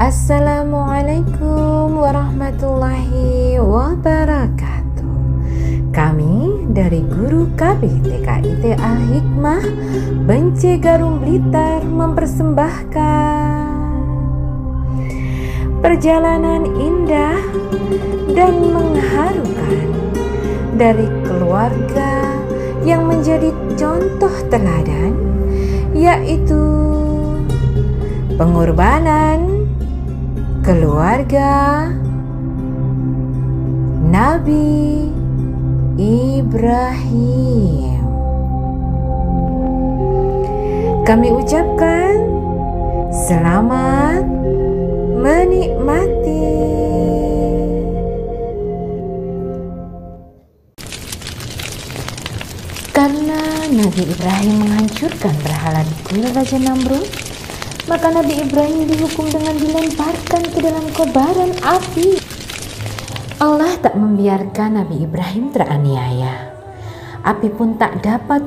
Assalamualaikum warahmatullahi wabarakatuh. Kami dari Guru KB TKIT Al-Hikmah Bence Garum Blitar mempersembahkan perjalanan indah dan mengharukan dari keluarga yang menjadi contoh teladan, yaitu pengorbanan keluarga Nabi Ibrahim. Kami ucapkan selamat menikmati. Karena Nabi Ibrahim menghancurkan berhala di kuil Raja Namrud, maka Nabi Ibrahim dihukum dengan dilemparkan ke dalam kobaran api. Allah tak membiarkan Nabi Ibrahim teraniaya. Api pun tak dapat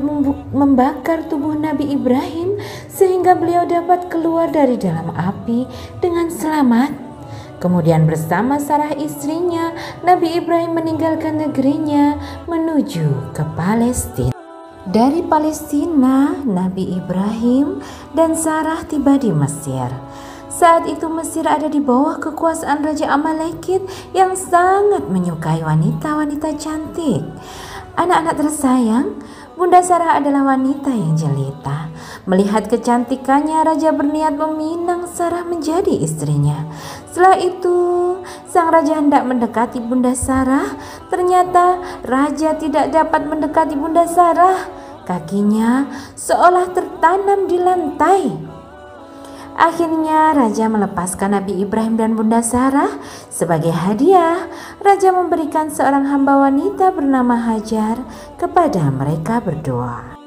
membakar tubuh Nabi Ibrahim sehingga beliau dapat keluar dari dalam api dengan selamat. Kemudian bersama Sarah istrinya, Nabi Ibrahim meninggalkan negerinya menuju ke Palestina. Dari Palestina, Nabi Ibrahim dan Sarah tiba di Mesir. Saat itu Mesir ada di bawah kekuasaan Raja Amalekit yang sangat menyukai wanita-wanita cantik. Anak-anak tersayang, Bunda Sarah adalah wanita yang jelita. Melihat kecantikannya, Raja berniat meminang Sarah menjadi istrinya. Setelah itu, sang Raja hendak mendekati Bunda Sarah. Ternyata Raja tidak dapat mendekati Bunda Sarah. Kakinya seolah tertanam di lantai. Akhirnya Raja melepaskan Nabi Ibrahim dan Bunda Sarah. Sebagai hadiah, Raja memberikan seorang hamba wanita bernama Hajar kepada mereka berdua.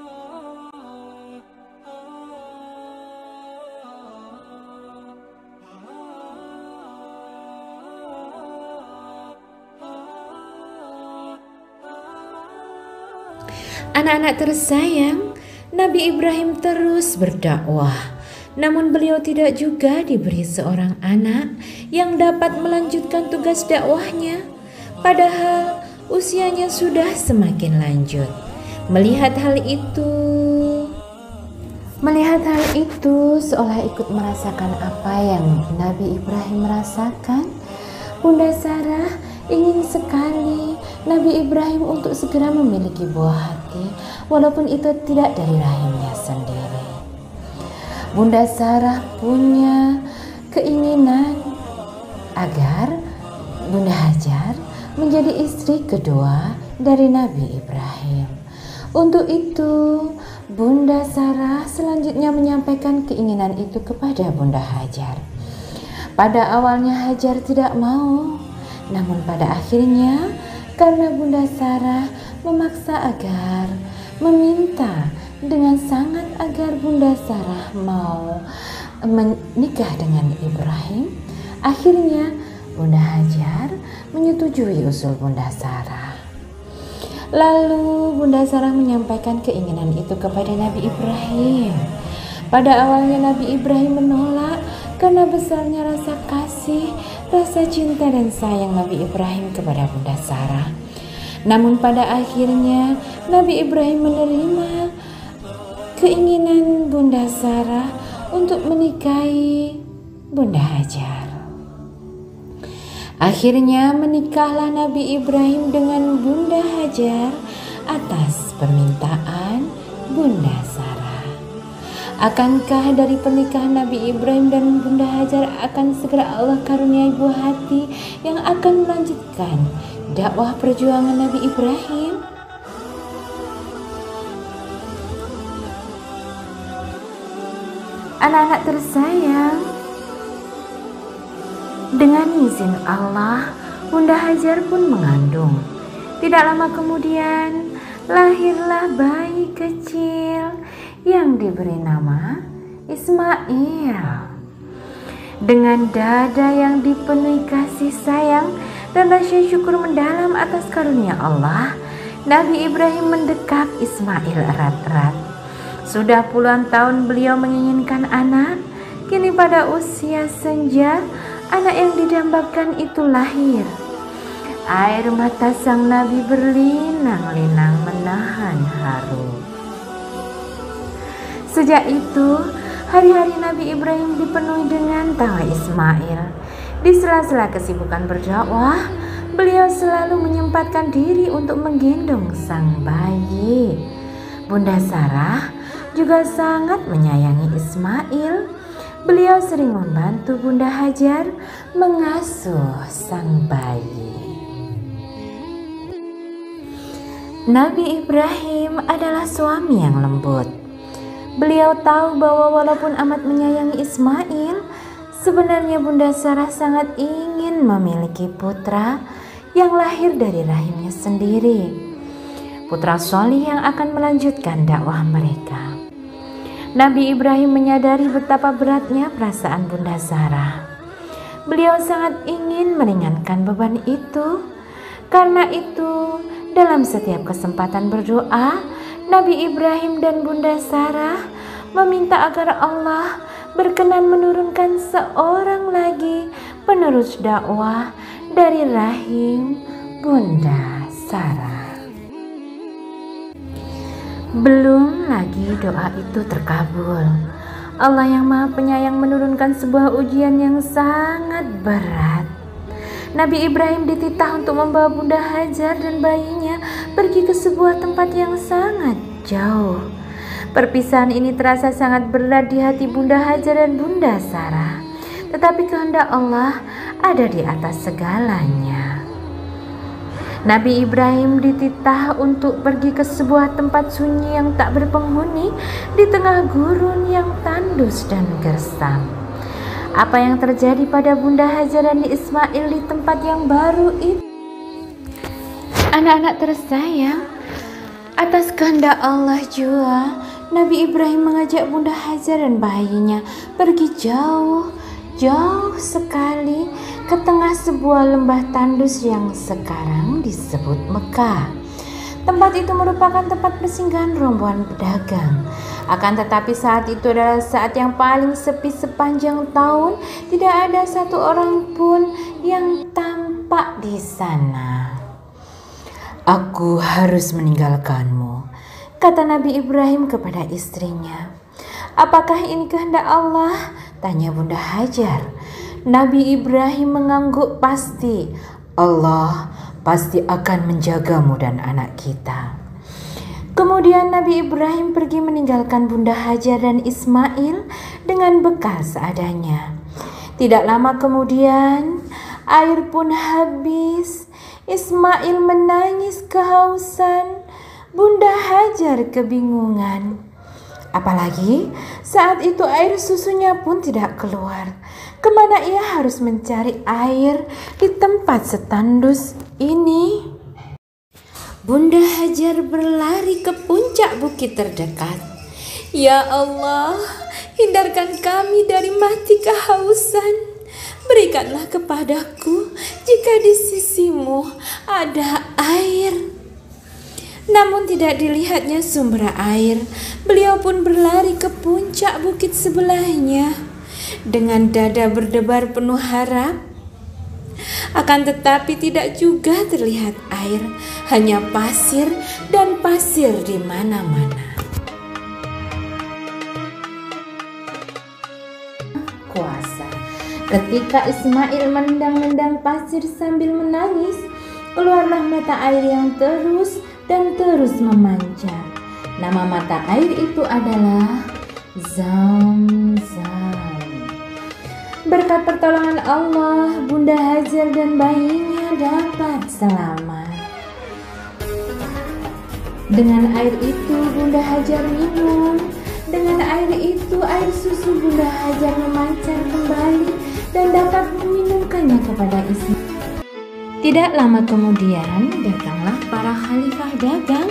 Anak-anak tersayang, Nabi Ibrahim terus berdakwah. Namun beliau tidak juga diberi seorang anak yang dapat melanjutkan tugas dakwahnya. Padahal usianya sudah semakin lanjut. Melihat hal itu seolah ikut merasakan apa yang Nabi Ibrahim merasakan. Bunda Sarah ingin sekali Nabi Ibrahim untuk segera memiliki buah hati, walaupun itu tidak dari rahimnya sendiri. Bunda Sarah punya keinginan agar Bunda Hajar menjadi istri kedua dari Nabi Ibrahim. Untuk itu, Bunda Sarah selanjutnya menyampaikan keinginan itu kepada Bunda Hajar. Pada awalnya Hajar tidak mau, namun pada akhirnya karena Bunda Sarah memaksa meminta dengan sangat agar Bunda Sarah mau menikah dengan Ibrahim, akhirnya Bunda Hajar menyetujui usul Bunda Sarah. Lalu Bunda Sarah menyampaikan keinginan itu kepada Nabi Ibrahim. Pada awalnya Nabi Ibrahim menolak karena besarnya rasa kasih, rasa cinta dan sayang Nabi Ibrahim kepada Bunda Sarah. Namun pada akhirnya Nabi Ibrahim menerima keinginan Bunda Sarah untuk menikahi Bunda Hajar. Akhirnya menikahlah Nabi Ibrahim dengan Bunda Hajar atas permintaan Bunda Sarah. Akankah dari pernikahan Nabi Ibrahim dan Bunda Hajar akan segera Allah karuniai buah hati yang akan melanjutkan dakwah perjuangan Nabi Ibrahim? Anak-anak tersayang, dengan izin Allah, Bunda Hajar pun mengandung. Tidak lama kemudian, lahirlah bayi kecil yang diberi nama Ismail. Dengan dada yang dipenuhi kasih sayang dan rasa syukur mendalam atas karunia Allah, Nabi Ibrahim mendekap Ismail erat-erat. Sudah puluhan tahun beliau menginginkan anak. Kini pada usia senja, anak yang didambakan itu lahir. Air mata sang nabi berlinang-linang menahan haru. Sejak itu, hari-hari Nabi Ibrahim dipenuhi dengan tawa Ismail. Di sela-sela kesibukan berdakwah, beliau selalu menyempatkan diri untuk menggendong sang bayi. Bunda Sarah juga sangat menyayangi Ismail. Beliau sering membantu Bunda Hajar mengasuh sang bayi. Nabi Ibrahim adalah suami yang lembut. Beliau tahu bahwa walaupun amat menyayangi Ismail, sebenarnya Bunda Sarah sangat ingin memiliki putra yang lahir dari rahimnya sendiri. Putra solih yang akan melanjutkan dakwah mereka. Nabi Ibrahim menyadari betapa beratnya perasaan Bunda Sarah. Beliau sangat ingin meringankan beban itu. Karena itu, dalam setiap kesempatan berdoa, Nabi Ibrahim dan Bunda Sarah meminta agar Allah berkenan menurunkan seorang lagi penerus dakwah dari rahim Bunda Sarah. Belum lagi doa itu terkabul. Allah yang Maha Penyayang menurunkan sebuah ujian yang sangat berat. Nabi Ibrahim dititah untuk membawa Bunda Hajar dan bayinya pergi ke sebuah tempat yang sangat jauh. Perpisahan ini terasa sangat berat di hati Bunda Hajar dan Bunda Sarah. Tetapi kehendak Allah ada di atas segalanya. Nabi Ibrahim dititah untuk pergi ke sebuah tempat sunyi yang tak berpenghuni di tengah gurun yang tandus dan gersam. Apa yang terjadi pada Bunda Hajar dan Ismail di tempat yang baru itu? Anak-anak tersayang, atas kehendak Allah jua, Nabi Ibrahim mengajak Bunda Hajar dan bayinya pergi jauh sekali ke tengah sebuah lembah tandus yang sekarang disebut Mekah. Tempat itu merupakan tempat persinggahan rombongan pedagang. Akan tetapi saat itu adalah saat yang paling sepi sepanjang tahun. Tidak ada satu orang pun yang tampak di sana. "Aku harus meninggalkanmu," kata Nabi Ibrahim kepada istrinya. "Apakah ini kehendak Allah?" tanya Bunda Hajar. Nabi Ibrahim mengangguk pasti. "Allah pasti akan menjagamu dan anak kita." Kemudian Nabi Ibrahim pergi meninggalkan Bunda Hajar dan Ismail dengan bekal seadanya. Tidak lama kemudian, air pun habis. Ismail menangis kehausan. Bunda Hajar kebingungan. Apalagi saat itu air susunya pun tidak keluar. Kemana ia harus mencari air di tempat setandus ini? Bunda Hajar berlari ke puncak bukit terdekat. "Ya Allah, hindarkan kami dari mati kehausan. Berikanlah kepadaku jika di sisimu ada air." Namun tidak dilihatnya sumber air. Beliau pun berlari ke puncak bukit sebelahnya dengan dada berdebar penuh harap. Akan tetapi tidak juga terlihat air, hanya pasir dan pasir di mana-mana. Kuasa. Ketika Ismail menendang-nendang pasir sambil menangis, keluarlah mata air yang terus dan terus memancar. Nama mata air itu adalah Zam-Zam. Berkat pertolongan Allah, Bunda Hajar dan bayinya dapat selamat. Dengan air itu Bunda Hajar minum. Dengan air itu air susu Bunda Hajar memancar kembali dan dapat meminumkannya kepada Ismail. Tidak lama kemudian datanglah para khalifah dagang.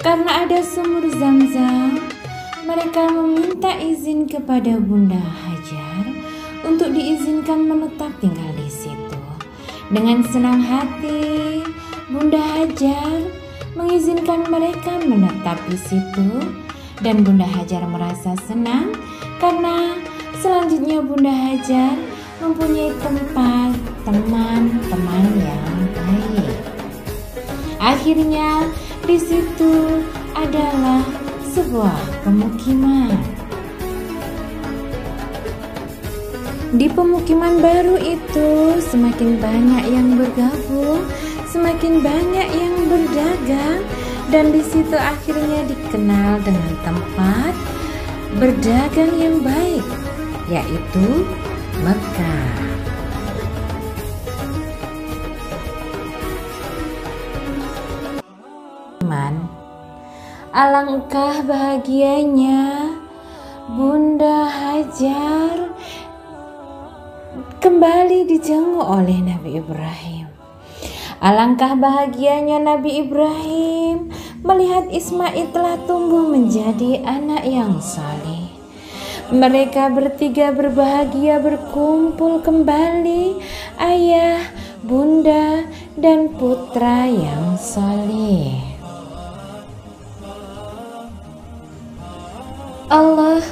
Karena ada sumur Zam-Zam, mereka meminta izin kepada Bunda Hajar untuk diizinkan menetap tinggal di situ. Dengan senang hati, Bunda Hajar mengizinkan mereka menetap di situ, dan Bunda Hajar merasa senang karena Selanjutnya Bunda Hajar mempunyai tempat teman-teman yang baik. Akhirnya di situ adalah sebuah pemukiman. Di pemukiman baru itu semakin banyak yang bergabung, semakin banyak yang berdagang, dan di situ akhirnya dikenal dengan tempat berdagang yang baik, yaitu Mekah. Alangkah bahagianya Bunda Hajar kembali dijenguk oleh Nabi Ibrahim. Alangkah bahagianya Nabi Ibrahim melihat Ismail telah tumbuh menjadi anak yang saleh. Mereka bertiga berbahagia berkumpul kembali, ayah, bunda, dan putra yang saleh. Allah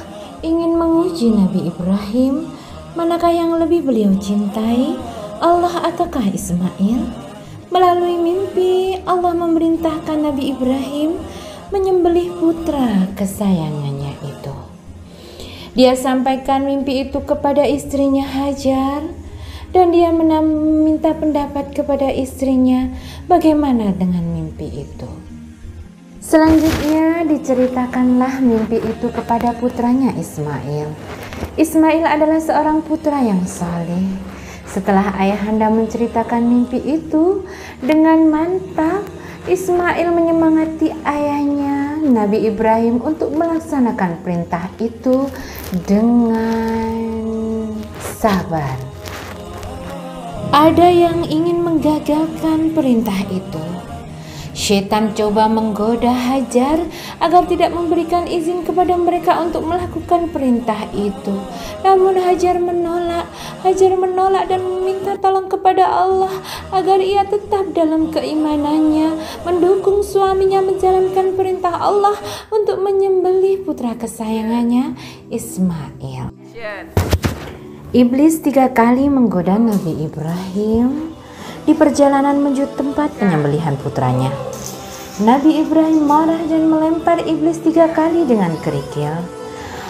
ingin menguji Nabi Ibrahim, manakah yang lebih beliau cintai, Allah ataukah Ismail? Melalui mimpi, Allah memerintahkan Nabi Ibrahim menyembelih putra kesayangannya itu. Dia sampaikan mimpi itu kepada istrinya Hajar, dan dia meminta pendapat kepada istrinya bagaimana dengan mimpi itu. Selanjutnya diceritakanlah mimpi itu kepada putranya Ismail. Ismail adalah seorang putra yang saleh. Setelah ayahanda menceritakan mimpi itu dengan mantap, Ismail menyemangati ayahnya Nabi Ibrahim untuk melaksanakan perintah itu dengan sabar. Ada yang ingin menggagalkan perintah itu. Syaitan coba menggoda Hajar agar tidak memberikan izin kepada mereka untuk melakukan perintah itu. Namun Hajar menolak dan meminta tolong kepada Allah agar ia tetap dalam keimanannya, mendukung suaminya menjalankan perintah Allah untuk menyembelih putra kesayangannya Ismail. Iblis 3 kali menggoda Nabi Ibrahim di perjalanan menuju tempat penyembelihan putranya. Nabi Ibrahim marah dan melempar iblis 3 kali dengan kerikil.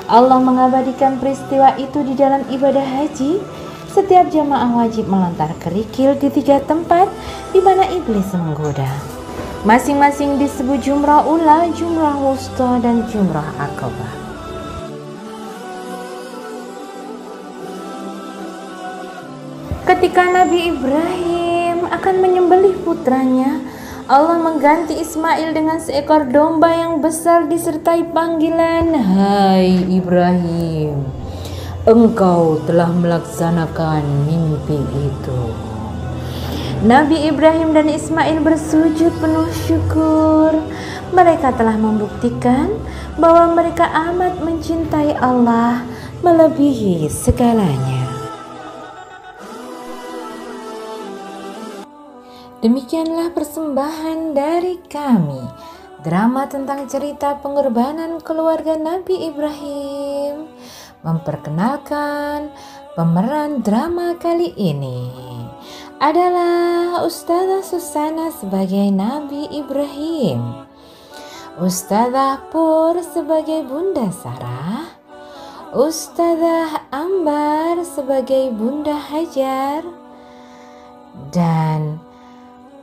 Allah mengabadikan peristiwa itu di dalam ibadah haji. Setiap jamaah wajib melontar kerikil di 3 tempat di mana iblis menggoda. Masing-masing disebut Jumrah Ula, Jumrah Wusta, dan Jumrah Aqabah. Ketika Nabi Ibrahim akan menyembelih putranya, Allah mengganti Ismail dengan seekor domba yang besar disertai panggilan, "Hai Ibrahim, engkau telah melaksanakan mimpi itu." Nabi Ibrahim dan Ismail bersujud penuh syukur. Mereka telah membuktikan bahwa mereka amat mencintai Allah melebihi segalanya. Demikianlah persembahan dari kami, drama tentang cerita pengorbanan keluarga Nabi Ibrahim. Memperkenalkan pemeran drama kali ini adalah Ustazah Susana sebagai Nabi Ibrahim, Ustazah Pur sebagai Bunda Sarah, Ustazah Ambar sebagai Bunda Hajar, dan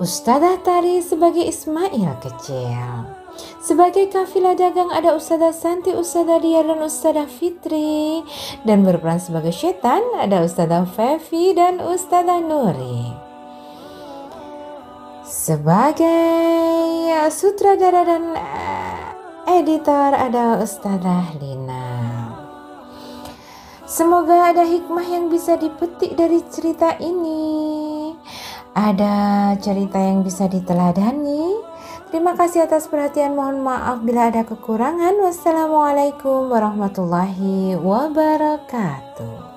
Ustazah Tari sebagai Ismail kecil. Sebagai kafilah dagang ada Ustazah Santi, Ustazah Dia, dan Ustazah Fitri. Dan berperan sebagai syaitan ada Ustazah Fevi dan Ustazah Nuri. Sebagai sutradara dan editor ada Ustazah Lina. Semoga ada hikmah yang bisa dipetik dari cerita ini. Ada cerita yang bisa diteladani. Terima kasih atas perhatian. Mohon maaf bila ada kekurangan. Wassalamualaikum warahmatullahi wabarakatuh.